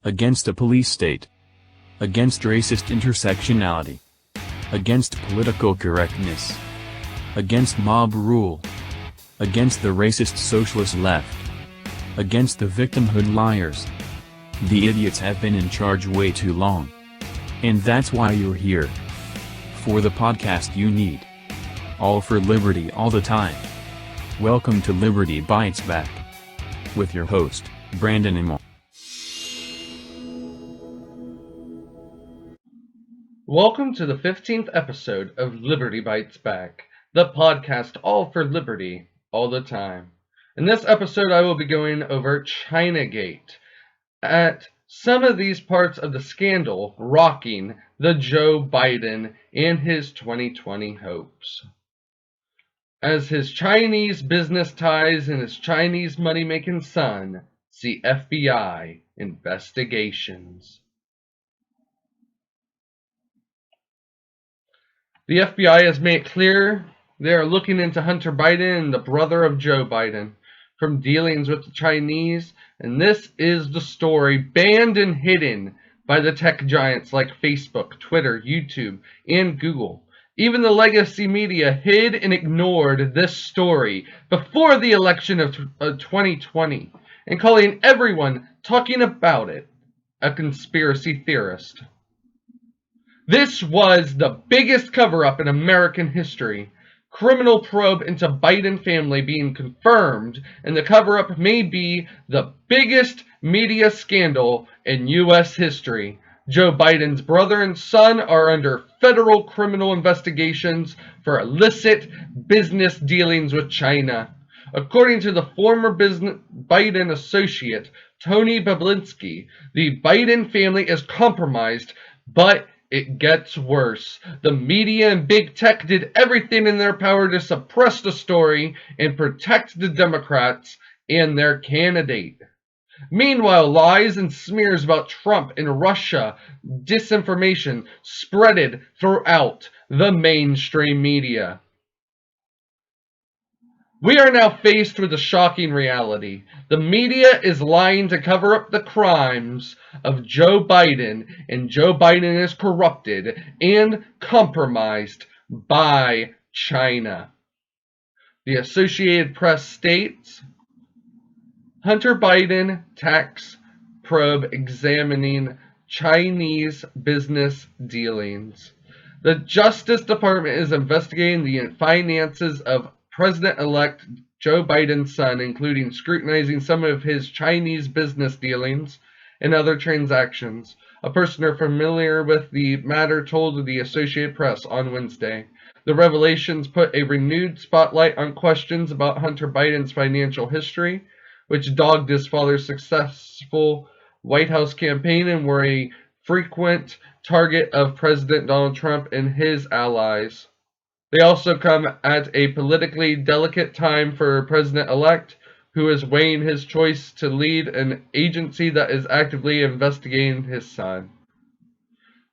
against a police state, against racist intersectionality, against political correctness, against mob rule, against the racist socialist left, against the victimhood liars. The idiots have been in charge way too long. And that's why you're here. For the podcast you need. All for liberty all the time. Welcome to Liberty Bites Back. With your host, Brandon Emo. Welcome to the 15th episode of Liberty Bites Back, the podcast all for liberty, all the time. In this episode, I will be going over Chinagate, at some of these parts of the scandal rocking the Joe Biden and his 2020 hopes. As his Chinese business ties and his Chinese money-making son see FBI investigations. The FBI has made it clear they are looking into Hunter Biden and the brother of Joe Biden from dealings with the Chinese, and this is the story banned and hidden by the tech giants like Facebook, Twitter, YouTube, and Google. Even the legacy media hid and ignored this story before the election of 2020, and calling everyone talking about it a conspiracy theorist. This was the biggest cover-up in American history. Criminal probe into Biden family being confirmed, and the cover-up may be the biggest media scandal in U.S. history. Joe Biden's brother and son are under federal criminal investigations for illicit business dealings with China. According to the former Biden associate, Tony Bablinski, the Biden family is compromised, but it gets worse. The media and big tech did everything in their power to suppress the story and protect the Democrats and their candidate. Meanwhile, lies and smears about Trump and Russia, disinformation, spreaded throughout the mainstream media. We are now faced with a shocking reality. The media is lying to cover up the crimes of Joe Biden, and Joe Biden is corrupted and compromised by China. The Associated Press states, Hunter Biden tax probe examining Chinese business dealings. The Justice Department is investigating the finances of President-elect Joe Biden's son, including scrutinizing some of his Chinese business dealings and other transactions. A person familiar with the matter told the Associated Press on Wednesday. The revelations put a renewed spotlight on questions about Hunter Biden's financial history, which dogged his father's successful White House campaign and were a frequent target of President Donald Trump and his allies. They also come at a politically delicate time for President-elect, who is weighing his choice to lead an agency that is actively investigating his son.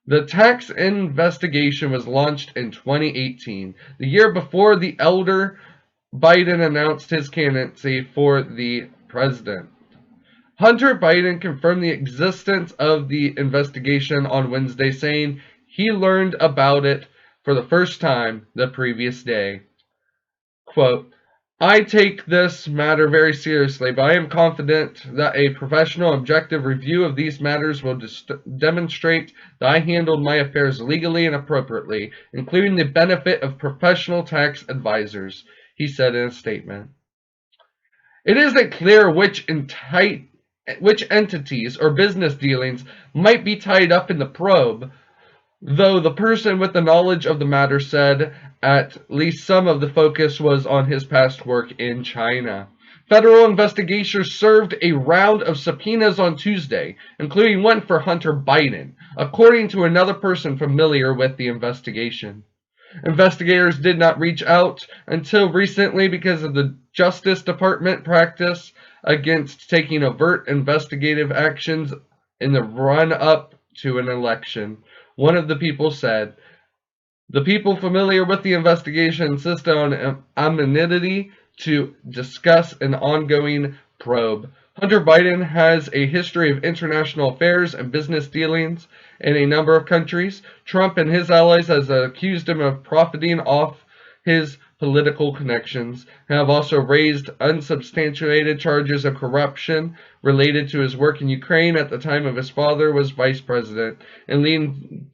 The tax investigation was launched in 2018, the year before the elder Biden announced his candidacy for the president. Hunter Biden confirmed the existence of the investigation on Wednesday, saying he learned about it for the first time the previous day. Quote, I take this matter very seriously, but I am confident that a professional, objective review of these matters will demonstrate that I handled my affairs legally and appropriately, including the benefit of professional tax advisors, he said in a statement. It isn't clear which entities or business dealings might be tied up in the probe, though the person with the knowledge of the matter said at least some of the focus was on his past work in China. Federal investigators served a round of subpoenas on Tuesday, including one for Hunter Biden, according to another person familiar with the investigation. Investigators did not reach out until recently because of the Justice Department practice against taking overt investigative actions in the run-up to an election. One of the people said, the people familiar with the investigation insist on anonymity to discuss an ongoing probe. Hunter Biden has a history of international affairs and business dealings in a number of countries. Trump and his allies have accused him of profiting off his political connections and have also raised unsubstantiated charges of corruption related to his work in Ukraine at the time of his father was vice president and leading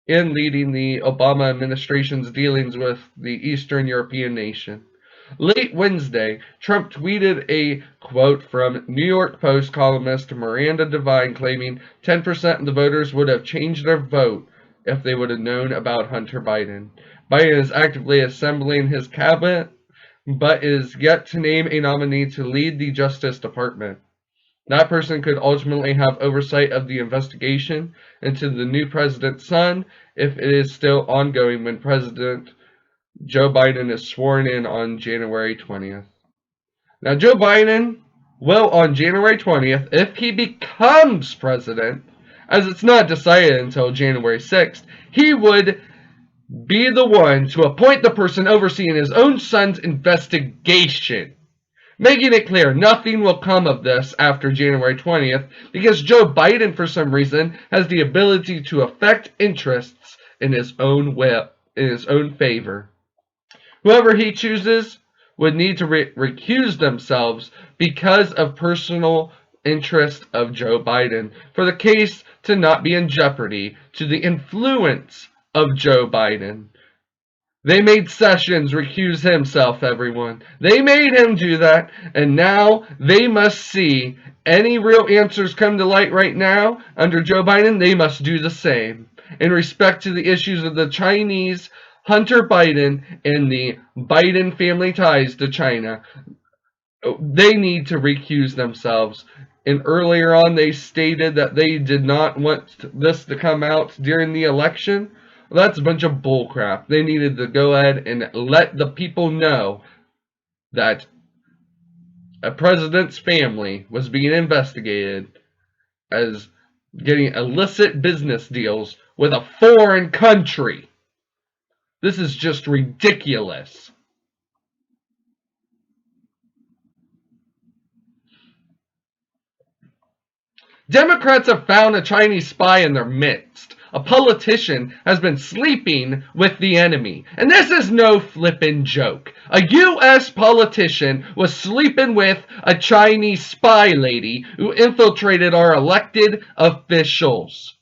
the Obama administration's dealings with the Eastern European nation. Late Wednesday, Trump tweeted a quote from New York Post columnist Miranda Devine claiming 10% of the voters would have changed their vote if they would have known about Hunter Biden. Biden is actively assembling his cabinet, but is yet to name a nominee to lead the Justice Department. That person could ultimately have oversight of the investigation into the new president's son if it is still ongoing when President Joe Biden is sworn in on January 20th. Now, Joe Biden will, on January 20th, if he becomes president, as it's not decided until January 6th, he would be the one to appoint the person overseeing his own son's investigation. Making it clear nothing will come of this after January 20th because Joe Biden, for some reason, has the ability to affect interests in his own favor. Whoever he chooses would need to recuse themselves because of personal interest of Joe Biden for the case to not be in jeopardy to the influence of Joe Biden. They made Sessions recuse himself, everyone. They made him do that, and now they must see any real answers come to light right now under Joe Biden. They must do the same. In respect to the issues of the Chinese, Hunter Biden, and the Biden family ties to China, they need to recuse themselves. And earlier on, they stated that they did not want this to come out during the election. Well, that's a bunch of bullcrap. They needed to go ahead and let the people know that a president's family was being investigated as getting illicit business deals with a foreign country. This is just ridiculous. Democrats have found a Chinese spy in their midst. A politician has been sleeping with the enemy. And this is no flippin' joke. A U.S. politician was sleeping with a Chinese spy lady who infiltrated our elected officials.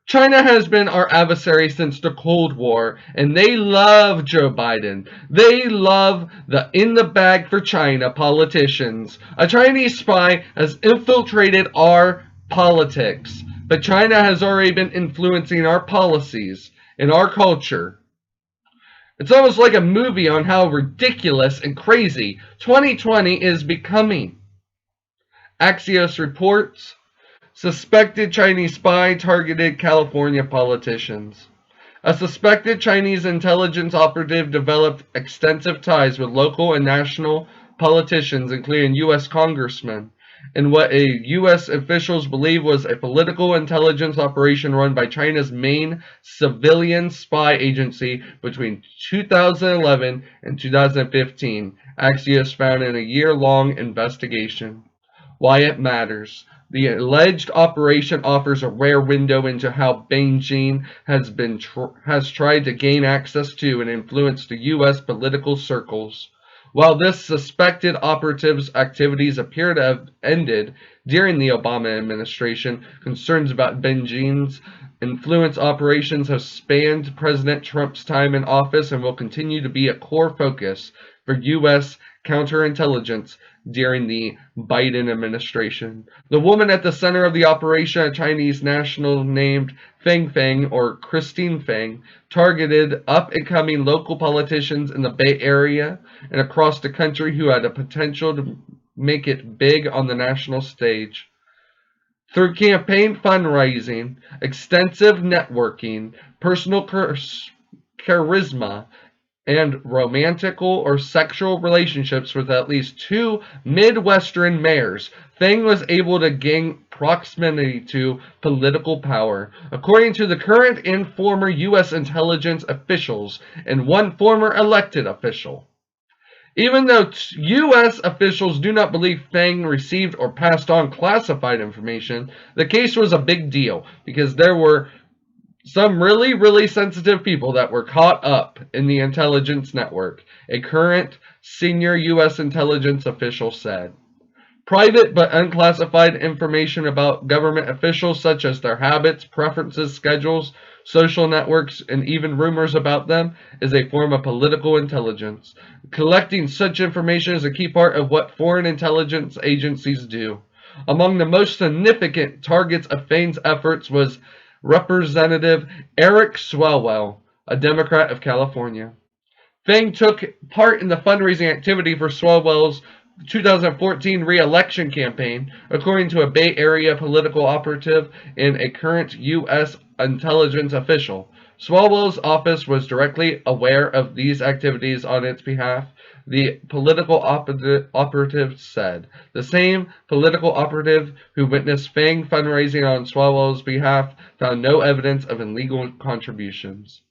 China has been our adversary since the Cold War, and they love Joe Biden. They love the in-the-bag for China politicians. A Chinese spy has infiltrated our politics, but China has already been influencing our policies and our culture. It's almost like a movie on how ridiculous and crazy 2020 is becoming. Axios reports, suspected Chinese spy targeted California politicians. A suspected Chinese intelligence operative developed extensive ties with local and national politicians, including U.S. congressmen, in what U.S. officials believe was a political intelligence operation run by China's main civilian spy agency between 2011 and 2015, Axios found in a year-long investigation. Why it matters. The alleged operation offers a rare window into how Beijing has tried to gain access to and influence the U.S. political circles. While this suspected operative's activities appear to have ended during the Obama administration, concerns about Beijing's influence operations have spanned President Trump's time in office and will continue to be a core focus for U.S. counterintelligence during the Biden administration. The woman at the center of the operation, a Chinese national named Feng Feng or Christine Feng, targeted up-and-coming local politicians in the Bay Area and across the country who had a potential to make it big on the national stage. Through campaign fundraising, extensive networking, personal charisma, and romantical or sexual relationships with at least 2 Midwestern mayors, Feng was able to gain proximity to political power. According to the current and former U.S. intelligence officials and one former elected official, Even though U.S. officials do not believe Feng received or passed on classified information, the case was a big deal because there were some really, really sensitive people that were caught up in the intelligence network, a current senior U.S. intelligence official said. Private but unclassified information about government officials, such as their habits, preferences, schedules, social networks, and even rumors about them, is a form of political intelligence. Collecting such information is a key part of what foreign intelligence agencies do. Among the most significant targets of Feng's efforts was Representative Eric Swalwell, a Democrat of California. Feng took part in the fundraising activity for Swalwell's 2014 re-election campaign, according to a Bay Area political operative and a current U.S. intelligence official. Swalwell's office was directly aware of these activities on its behalf, the political operative said. The same political operative who witnessed Feng fundraising on Swalwell's behalf found no evidence of illegal contributions.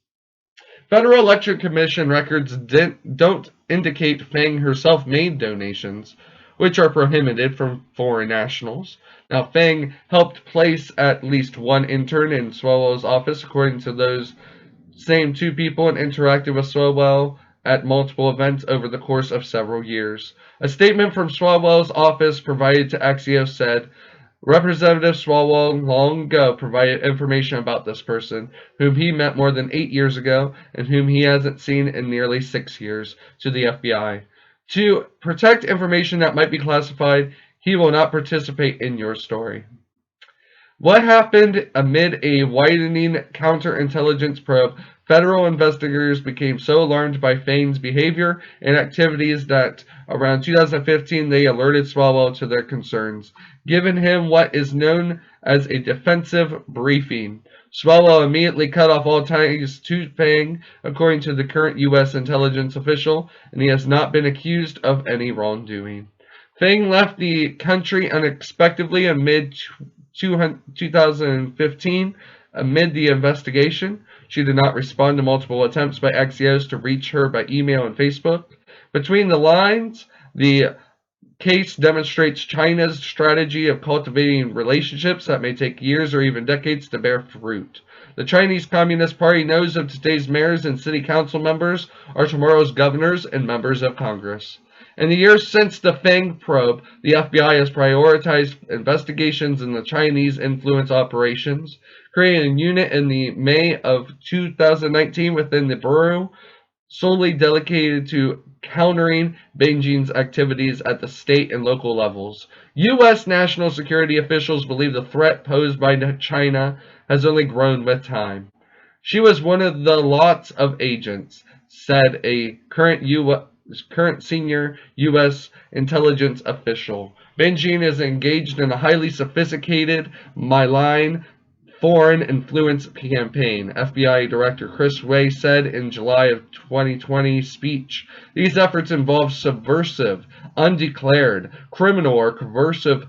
Federal Election Commission records don't indicate Feng herself made donations, which are prohibited from foreign nationals. Now, Feng helped place at least one intern in Swalwell's office, according to those same two people, and interacted with Swalwell at multiple events over the course of several years. A statement from Swalwell's office provided to Axios said, Representative Swalwell long ago provided information about this person, whom he met more than 8 years ago, and whom he hasn't seen in nearly 6 years, to the FBI. To protect information that might be classified, he will not participate in your story. What happened amid a widening counterintelligence probe? Federal investigators became so alarmed by Feng's behavior and activities that around 2015 they alerted Swalwell to their concerns, giving him what is known as a defensive briefing. Swalwell immediately cut off all ties to Feng, according to the current U.S. intelligence official, and he has not been accused of any wrongdoing. Feng left the country unexpectedly in mid-2015 amid the investigation. She did not respond to multiple attempts by Axios to reach her by email and Facebook. Between the lines, the case demonstrates China's strategy of cultivating relationships that may take years or even decades to bear fruit. The Chinese Communist Party knows of today's mayors and city council members are tomorrow's governors and members of Congress. In the years since the Feng probe, the FBI has prioritized investigations in the Chinese influence operations, creating a unit in the May of 2019 within the Bureau solely dedicated to countering Beijing's activities at the state and local levels. U.S. national security officials believe the threat posed by China has only grown with time. She was one of the lots of agents, said a current senior U.S. intelligence official. Beijing is engaged in a highly sophisticated, malign, foreign influence campaign, FBI Director Chris Wray said in July of 2020 speech. These efforts involve subversive, undeclared, criminal, or coercive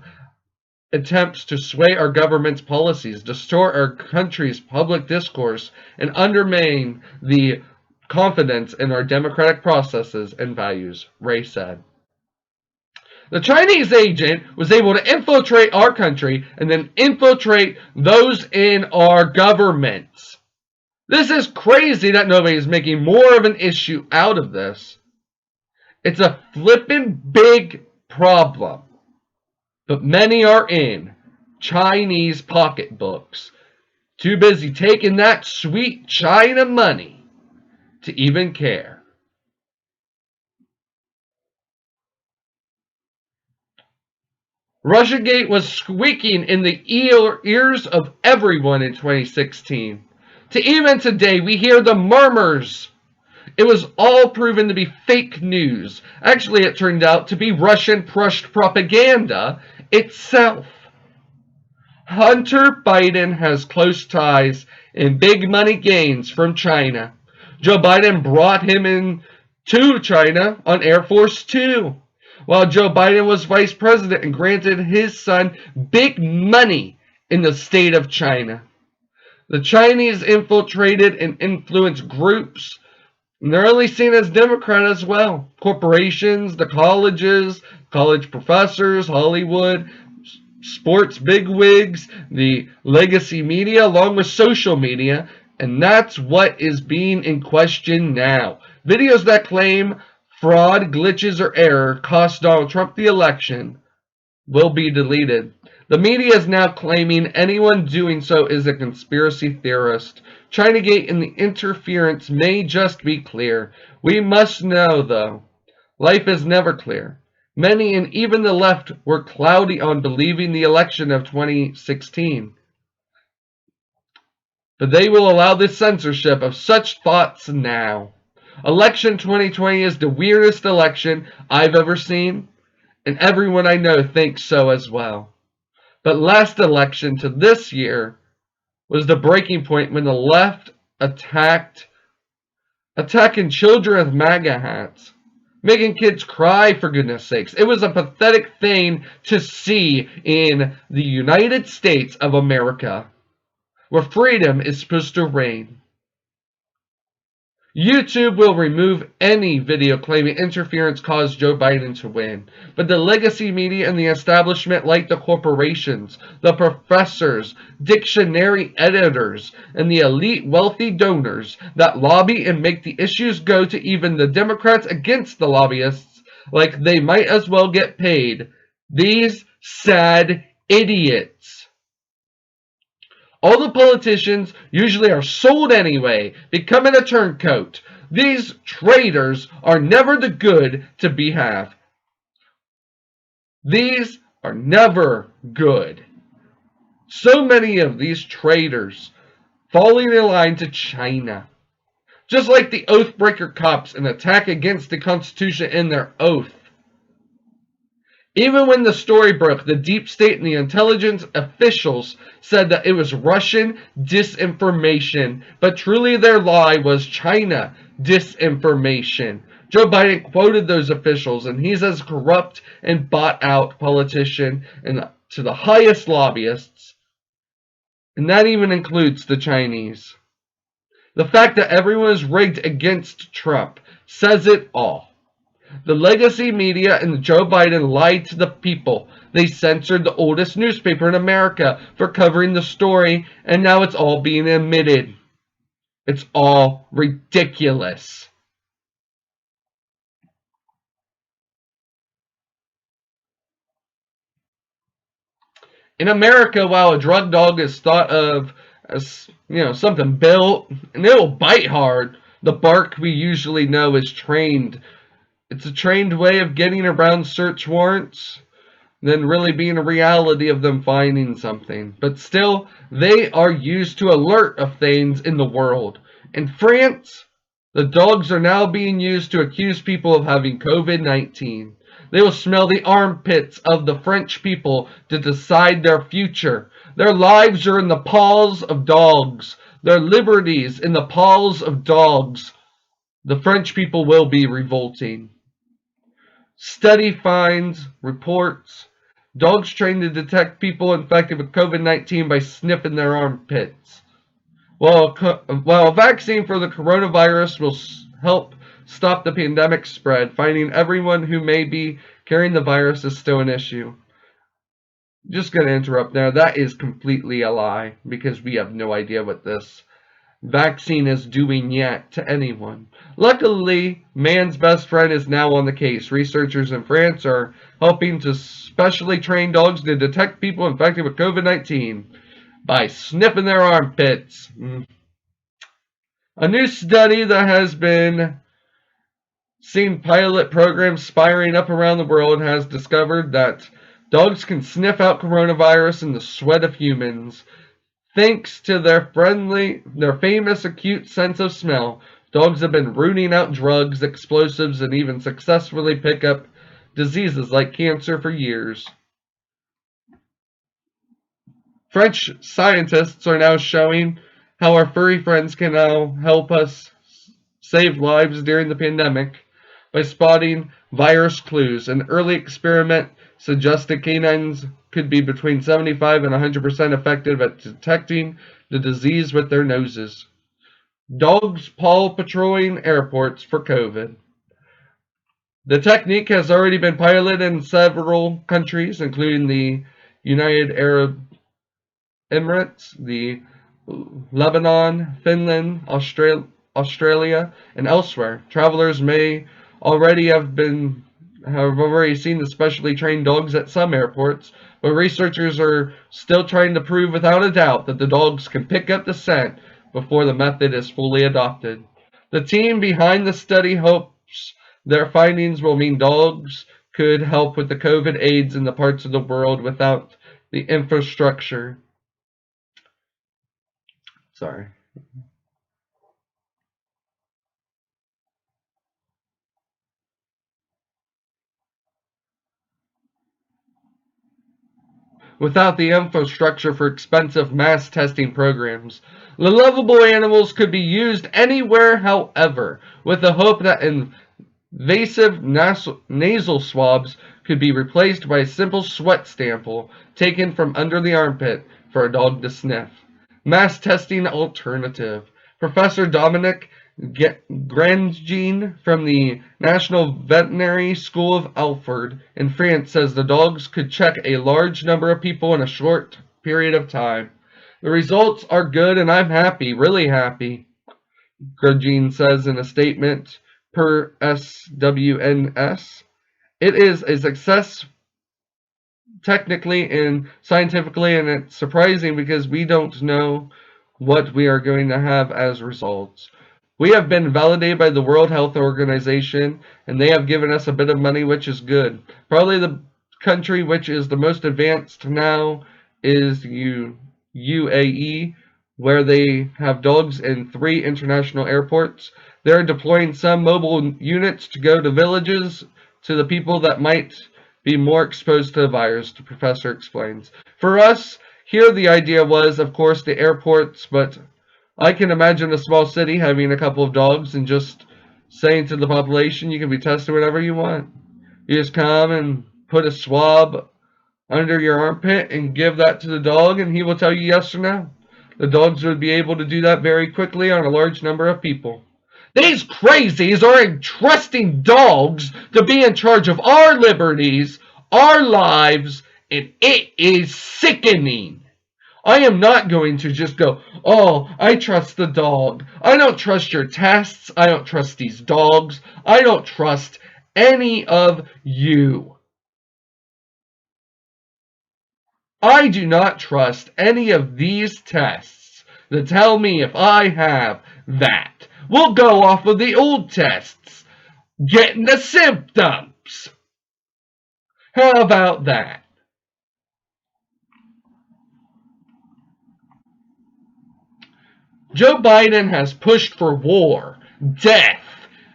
attempts to sway our government's policies, distort our country's public discourse, and undermine the confidence in our democratic processes and values, Ray said. The Chinese agent was able to infiltrate our country and then infiltrate those in our governments. This is crazy that nobody is making more of an issue out of this. It's a flippin' big problem. But many are in Chinese pocketbooks, too busy taking that sweet China money to even care. Russiagate was squeaking in the ears of everyone in 2016. To even today, we hear the murmurs. It was all proven to be fake news. Actually, it turned out to be Russian propaganda itself. Hunter Biden has close ties and big money gains from China. Joe Biden brought him in to China on Air Force Two, while Joe Biden was vice president and granted his son big money in the state of China. The Chinese infiltrated and influenced groups And they're only seen as Democrat as well. Corporations, the colleges, college professors, Hollywood, sports bigwigs, the legacy media, along with social media, and that's what is being in question now. Videos that claim fraud, glitches, or error cost Donald Trump the election will be deleted. The media is now claiming anyone doing so is a conspiracy theorist. Chinagate and the interference may just be clear. We must know, though, life is never clear. Many and even the left were cloudy on believing the election of 2016. But they will allow this censorship of such thoughts now. Election 2020 is the weirdest election I've ever seen, and everyone I know thinks so as well. But last election to this year was the breaking point when the left attacking children with MAGA hats, making kids cry for goodness sakes. It was a pathetic thing to see in the United States of America, where freedom is supposed to reign. YouTube will remove any video claiming interference caused Joe Biden to win. But the legacy media and the establishment, like the corporations, the professors, dictionary editors, and the elite wealthy donors that lobby and make the issues go to even the Democrats against the lobbyists, like they might as well get paid. These sad idiots. All the politicians usually are sold anyway, becoming a turncoat. These traitors are never the good to be have. These are never good. So many of these traitors falling in line to China. Just like the Oathbreaker cops, an attack against the Constitution in their oath. Even when the story broke, the deep state and the intelligence officials said that it was Russian disinformation, but truly their lie was China disinformation. Joe Biden quoted those officials, and he's as corrupt and bought out politician and to the highest lobbyists, and that even includes the Chinese. The fact that everyone is rigged against Trump says it all. The legacy media and Joe Biden lied to the people. They censored the oldest newspaper in America for covering the story, and now it's all being admitted. It's all ridiculous. In America, while a drug dog is thought of as, something built, and it'll bite hard, the bark we usually know is trained. It's a trained way of getting around search warrants than really being a reality of them finding something. But still, they are used to alert of things in the world. In France, the dogs are now being used to accuse people of having COVID-19. They will smell the armpits of the French people to decide their future. Their lives are in the paws of dogs. Their liberties in the paws of dogs. The French people will be revolting. Study finds, reports, dogs trained to detect people infected with COVID-19 by sniffing their armpits. While a vaccine for the coronavirus will help stop the pandemic spread, finding everyone who may be carrying the virus is still an issue. Just going to interrupt there. That is completely a lie, because we have no idea what this vaccine is doing yet to anyone. Luckily, man's best friend is now on the case. Researchers in France are helping to specially train dogs to detect people infected with COVID-19 by sniffing their armpits. A new study that has been seen pilot programs spiring up around the world has discovered that dogs can sniff out coronavirus in the sweat of humans. Thanks to their famous acute sense of smell, dogs have been rooting out drugs, explosives, and even successfully pick up diseases like cancer for years. French scientists are now showing how our furry friends can now help us save lives during the pandemic by spotting virus clues. An early experiment suggested canines could be between 75 and 100% effective at detecting the disease with their noses. Dogs paw patrolling airports for COVID. The technique has already been piloted in several countries, including the United Arab Emirates, the Lebanon, Finland, Australia, and elsewhere. Travelers may already have already seen the specially trained dogs at some airports, but researchers are still trying to prove without a doubt that the dogs can pick up the scent before the method is fully adopted. The team behind the study hopes their findings will mean dogs could help with the COVID AIDS in the parts of the world without the infrastructure. Sorry. Without the infrastructure for expensive mass testing programs. The lovable animals could be used anywhere, however, with the hope that invasive nasal swabs could be replaced by a simple sweat sample taken from under the armpit for a dog to sniff. Mass testing alternative. Professor Dominic Grandjean from the National Veterinary School of Alford in France says the dogs could check a large number of people in a short period of time. The results are good and I'm happy, really happy, Grandjean says in a statement per SWNS. It is a success technically and scientifically, and it's surprising because we don't know what we are going to have as results. We have been validated by the World Health Organization, and they have given us a bit of money, which is good. Probably the country which is the most advanced now is UAE, where they have dogs in 3 international airports. They're deploying some mobile units to go to villages to the people that might be more exposed to the virus, the professor explains. For us, here the idea was, of course, the airports, but I can imagine a small city having a couple of dogs and just saying to the population, you can be tested whatever you want. You just come and put a swab under your armpit and give that to the dog, and he will tell you yes or no. The dogs would be able to do that very quickly on a large number of people. These crazies are entrusting dogs to be in charge of our liberties, our lives, and it is sickening. I am not going to just go, oh, I trust the dog. I don't trust your tests. I don't trust these dogs. I don't trust any of you. I do not trust any of these tests that tell me if I have that. We'll go off of the old tests, getting the symptoms. How about that? Joe Biden has pushed for war, death,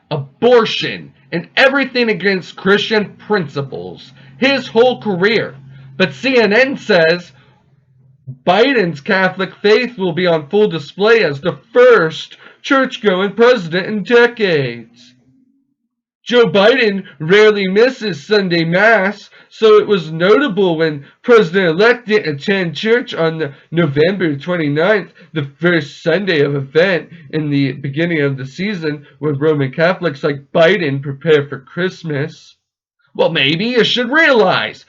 abortion, and everything against Christian principles his whole career. But CNN says Biden's Catholic faith will be on full display as the first church-going president in decades. Joe Biden rarely misses Sunday Mass, so it was notable when President-elect didn't attend church on November 29th, the first Sunday of event in the beginning of the season when Roman Catholics like Biden prepare for Christmas. Well, maybe you should realize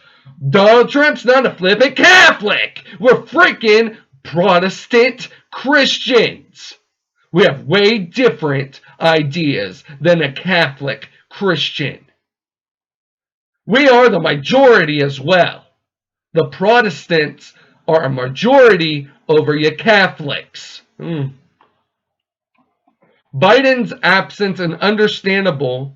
Donald Trump's not a flippant Catholic. We're freaking Protestant Christians. We have way different ideas than a Catholic Christian. We are the majority as well. The Protestants are a majority over you Catholics. Biden's absence is understandable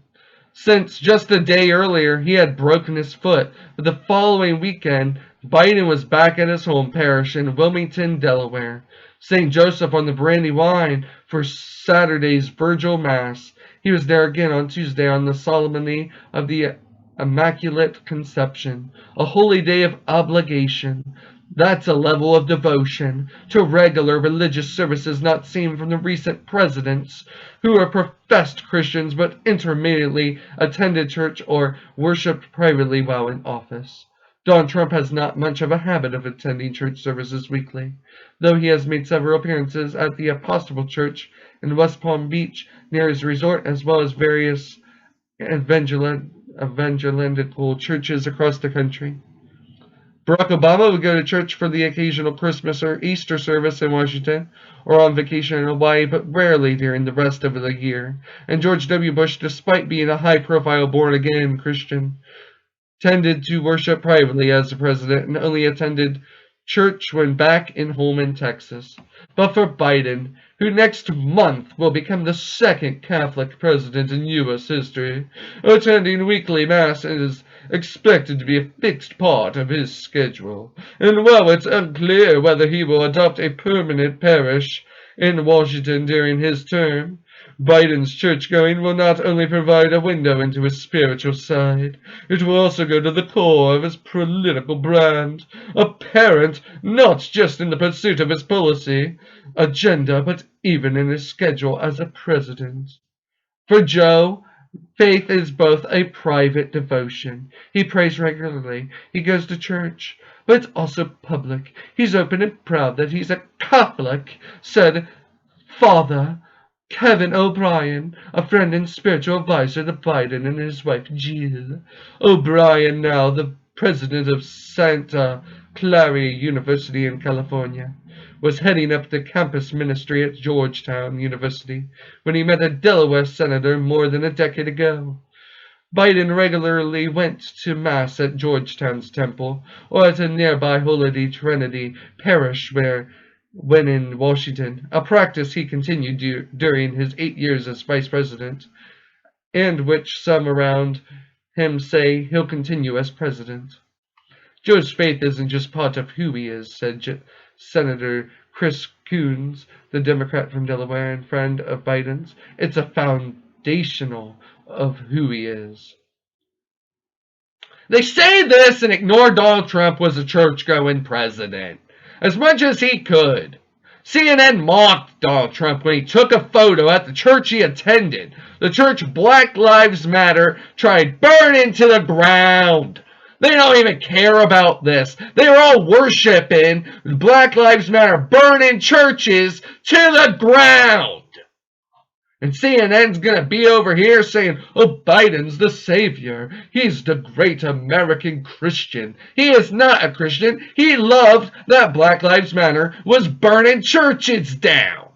since just a day earlier he had broken his foot. But the following weekend, Biden was back at his home parish in Wilmington, Delaware, St. Joseph on the Brandywine for Saturday's Virgil Mass. He was there again on Tuesday on the Solemnity of the Immaculate Conception, a holy day of obligation. That's a level of devotion to regular religious services not seen from the recent presidents, who are professed Christians but intermittently attended church or worshipped privately while in office. Donald Trump has not much of a habit of attending church services weekly, though he has made several appearances at the Episcopal Church in West Palm Beach near his resort, as well as various evangelical churches across the country. Barack Obama would go to church for the occasional Christmas or Easter service in Washington, or on vacation in Hawaii, but rarely during the rest of the year. And George W. Bush, despite being a high-profile born-again Christian, tended to worship privately as the president and only attended church when back in Holman, Texas. But for Biden, who next month will become the second Catholic president in U.S. history, attending weekly Mass is expected to be a fixed part of his schedule. And while it's unclear whether he will adopt a permanent parish in Washington during his term, Biden's church-going will not only provide a window into his spiritual side, it will also go to the core of his political brand, apparent not just in the pursuit of his policy agenda, but even in his schedule as a president. For Joe, faith is both a private devotion. He prays regularly. He goes to church. But it's also public. He's open and proud that he's a Catholic, said Father Kevin O'Brien, a friend and spiritual advisor to Biden and his wife Jill. O'Brien, now the president of Santa Clara University in California, was heading up the campus ministry at Georgetown University when he met a Delaware senator more than a decade ago. Biden regularly went to Mass at Georgetown's temple or at a nearby Holy Trinity parish when in Washington, a practice he continued during his 8 years as vice president, and which some around him say he'll continue as president. Joe's faith isn't just part of who he is, said Senator Chris Coons, the Democrat from Delaware and friend of Biden's. It's a foundational of who he is. They say this and ignore Donald Trump was a church-going president as much as he could. CNN mocked Donald Trump when he took a photo at the church he attended, the church Black Lives Matter tried burning to the ground. They don't even care about this. They were all worshiping Black Lives Matter, burning churches to the ground. And CNN's going to be over here saying, oh, Biden's the savior. He's the great American Christian. He is not a Christian. He loved that Black Lives Matter was burning churches down.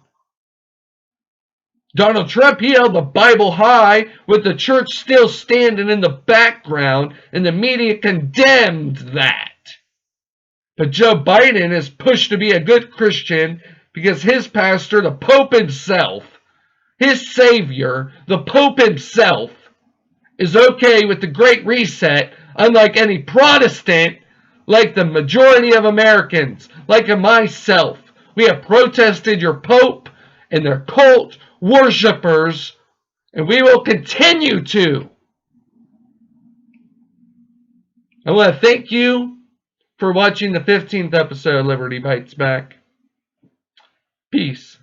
Donald Trump, he held the Bible high with the church still standing in the background, and the media condemned that. But Joe Biden is pushed to be a good Christian because his pastor, the Pope himself, his savior, the Pope himself, is okay with the Great Reset, unlike any Protestant, like the majority of Americans, like myself. We have protested your Pope and their cult worshippers, and we will continue to. I want to thank you for watching the 15th episode of Liberty Bites Back. Peace.